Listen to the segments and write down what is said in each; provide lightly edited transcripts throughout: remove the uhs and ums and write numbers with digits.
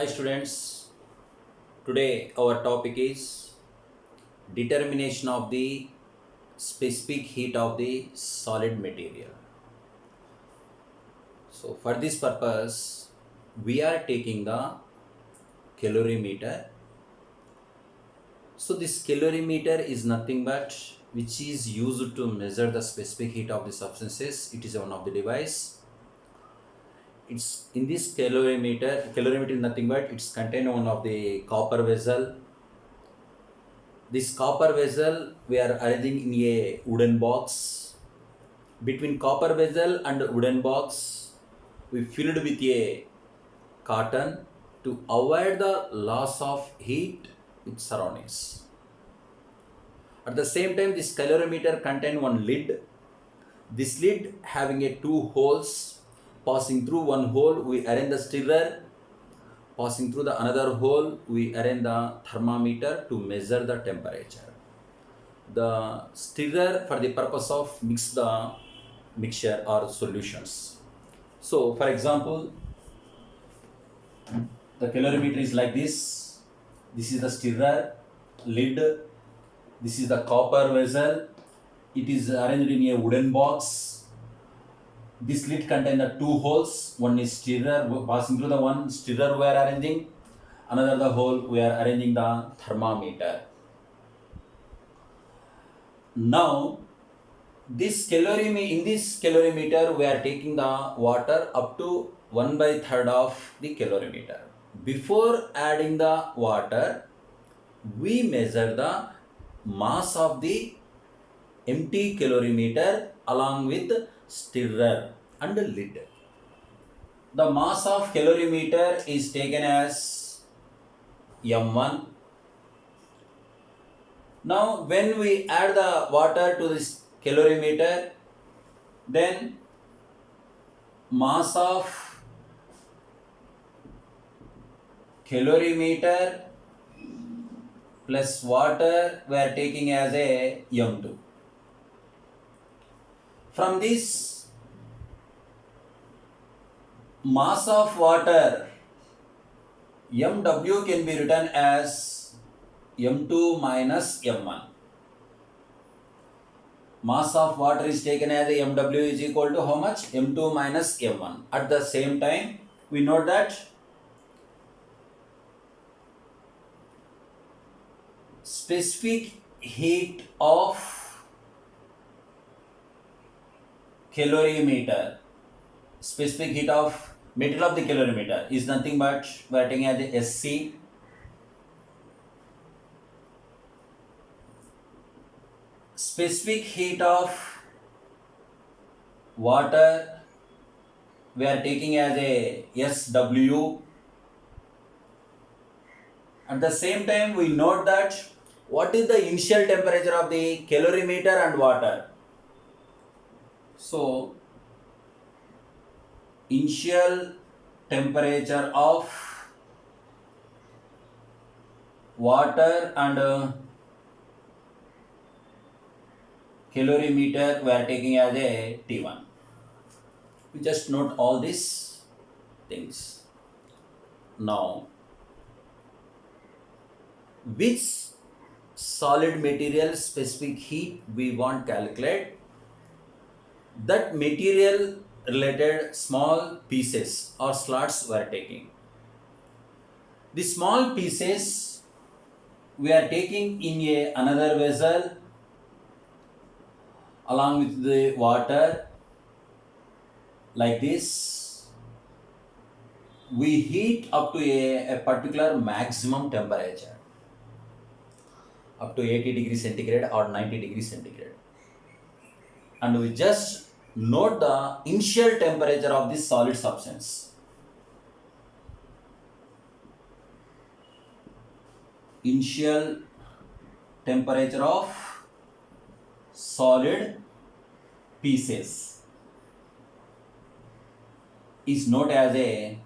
Hi students, today our topic is determination of the specific heat of the solid material. So for this purpose, we are taking the calorimeter. So this calorimeter is nothing but which is used to measure the specific heat of the substances. It is one of the device. It's in this calorimeter is nothing but it's contained one of the copper vessel. This copper vessel we are arranging in a wooden box. Between copper vessel and wooden box, we filled with a cotton to avoid the loss of heat with surroundings. At the same time, this calorimeter contain one lid. This lid having a two holes. Passing through one hole, we arrange the stirrer. Passing through the another hole, we arrange the thermometer to measure the temperature. The stirrer for the purpose of mix the mixture or solutions. So for example, the calorimeter is like this. This is the stirrer lid. This is the copper vessel. It is arranged in a wooden box. This lid contains the two holes. One is stirrer, passing through the one stirrer we are arranging. Another the hole we are arranging the thermometer. Now in this calorimeter we are taking the water up to 1/3 of the calorimeter. Before adding the water, we measure the mass of the empty calorimeter along with stirrer and lid. The mass of calorimeter is taken as M1. Now when we add the water to this calorimeter, then mass of calorimeter plus water we are taking as a M2. From this mass of water, MW can be written as M2 minus M1. Mass of water is taken as a MW is equal to how much? M2 minus M1. At the same time, we note that specific heat of calorimeter, specific heat of material of the calorimeter is nothing but we are taking as a SC. Specific heat of water we are taking as a SW. At the same time, we note that what is the initial temperature of the calorimeter and water. So initial temperature of water and calorimeter we are taking as a T1. We just note all these things. Now, which solid material specific heat we want calculate, that material related small pieces or slots we are taking. The small pieces we are taking in another vessel along with the water like this. We heat up to a particular maximum temperature up to 80 degrees centigrade or 90 degrees centigrade, and we just note the initial temperature of this solid substance. Initial temperature of solid pieces is noted as a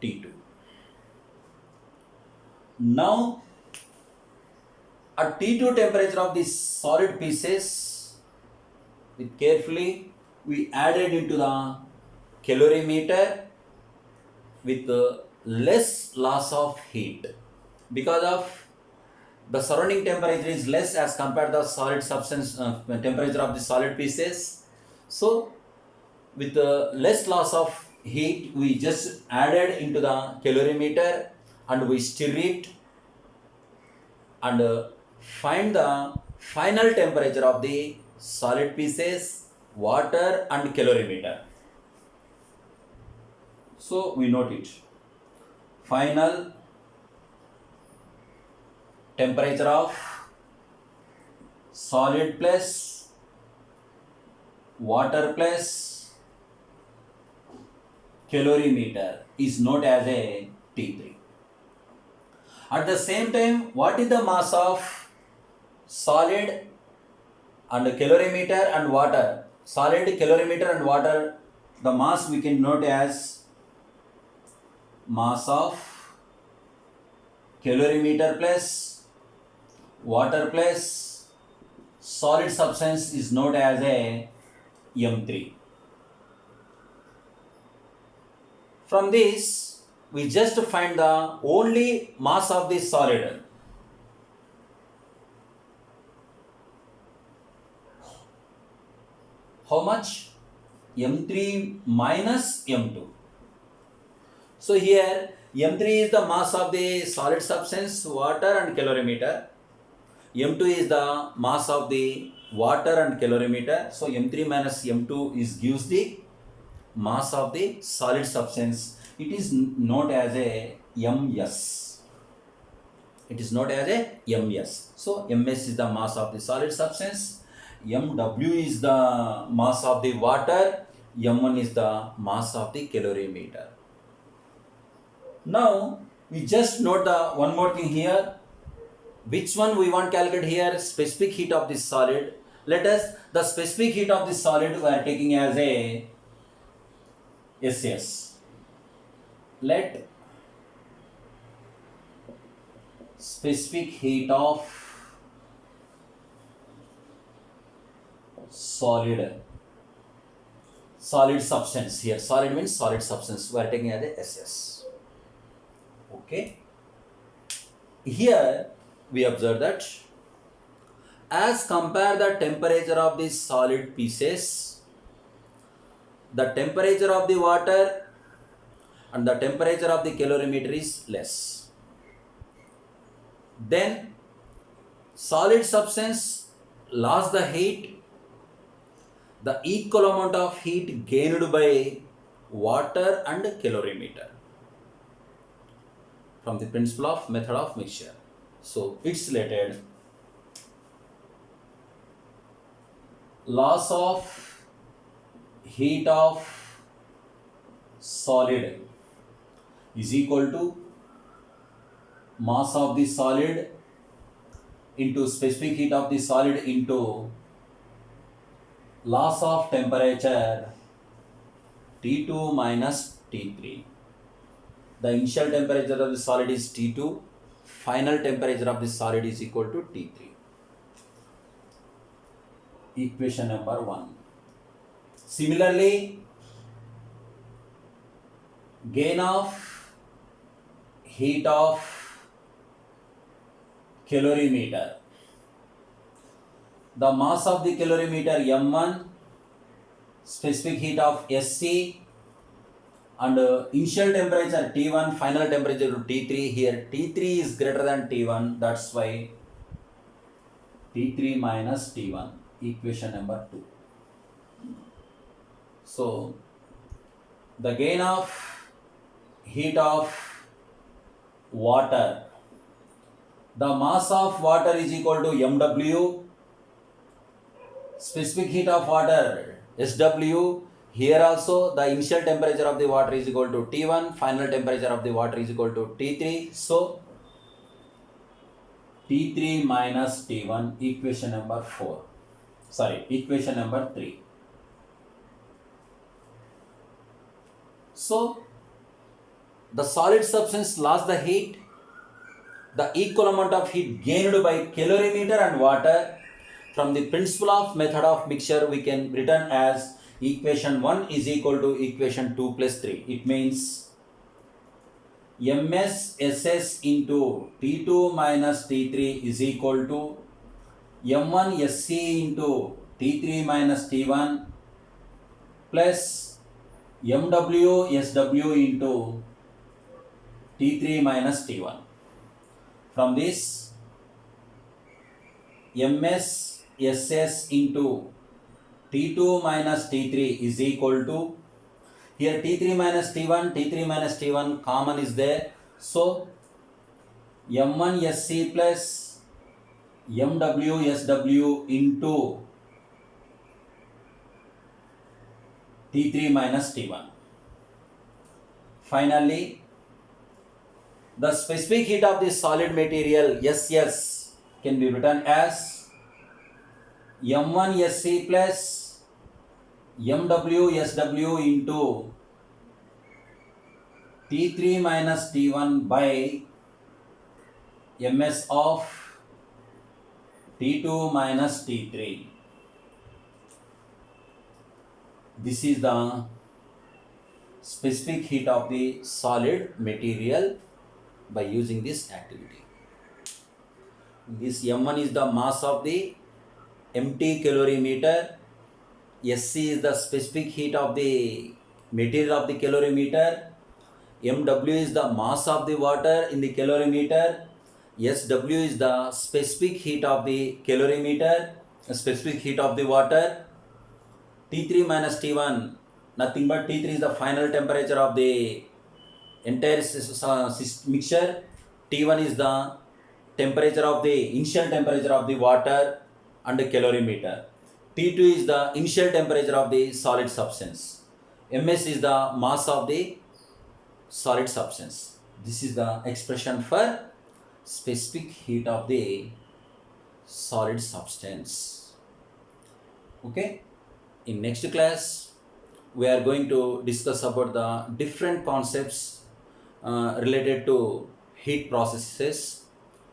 T2. Now at T2 temperature of these solid pieces, with carefully we added into the calorimeter with less loss of heat because of the surrounding temperature is less as compared to the solid substance temperature of the solid pieces. So with less loss of heat, we just added into the calorimeter and we stir it and find the final temperature of the solid pieces, water and calorimeter. So we note it. Final temperature of solid plus water plus calorimeter is known as a T3. At the same time, what is the mass of solid and calorimeter and water? Solid, calorimeter and water, the mass we can note as mass of calorimeter plus water plus solid substance is known as a M3. From this, we just find the only mass of the solid. How much? M3 minus M2. So here M3 is the mass of the solid substance, water and calorimeter. M2 is the mass of the water and calorimeter. So M3 minus M2 gives the mass of the solid substance. It is known as a MS. It is known as a MS. So MS is the mass of the solid substance. MW is the mass of the water. M1 is the mass of the calorimeter. Now we just note the one more thing here. Which one we want to calculate here? Specific heat of this solid. Let us, the specific heat of this solid we are taking as a SS. Let specific heat of solid substance here. Solid means solid substance. We are taking as a SS. Okay. Here we observe that as compare the temperature of the solid pieces, the temperature of the water and the temperature of the calorimeter is less. Then solid substance lost the heat, the equal amount of heat gained by water and calorimeter from the principle of method of mixture. So it's related loss of heat of solid is equal to mass of the solid into specific heat of the solid into loss of temperature T2 minus T3. The initial temperature of the solid is T2, final temperature of the solid is equal to T3. Equation number 1. Similarly, gain of heat of calorimeter. The mass of the calorimeter M1, specific heat of SC, and initial temperature T1, final temperature T3. Here T3 is greater than T1, that's why T3 minus T1, equation number 2. So the gain of heat of water, the mass of water is equal to MW, specific heat of water SW. Here also the initial temperature of the water is equal to T1, final temperature of the water is equal to T3. So T3 minus T1, equation number 4. Equation number 3. So the solid substance lost the heat, the equal amount of heat gained by calorimeter and water. From the principle of method of mixture, we can written as equation 1 is equal to equation 2 plus 3. It means Ms Ss into T2 minus T3 is equal to M1 Sc into T3 minus T1 plus MW SW into T3 minus T1. From this, Ms Ss into T2 minus T3 is equal to, here T3 minus T1 common is there. So, M1 Sc plus MW SW into T3 minus T1. Finally, the specific heat of the solid material SS can be written as M1 Sc plus MW SW into T3 minus T1 by Ms of T2 minus T3. This is the specific heat of the solid material by using this activity. This M1 is the mass of the empty calorimeter. Sc is the specific heat of the material of the calorimeter. MW is the mass of the water in the calorimeter. SW is the specific heat of the calorimeter, specific heat of the water. T3 minus T1, nothing but T3 is the final temperature of the entire mixture. T1 is the temperature of the initial temperature of the water and the calorimeter. T2 is the initial temperature of the solid substance. Ms is the mass of the solid substance. This is the expression for specific heat of the solid substance. Okay. In next class, we are going to discuss about the different concepts related to heat processes.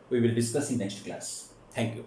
We will discuss in next class. Thank you.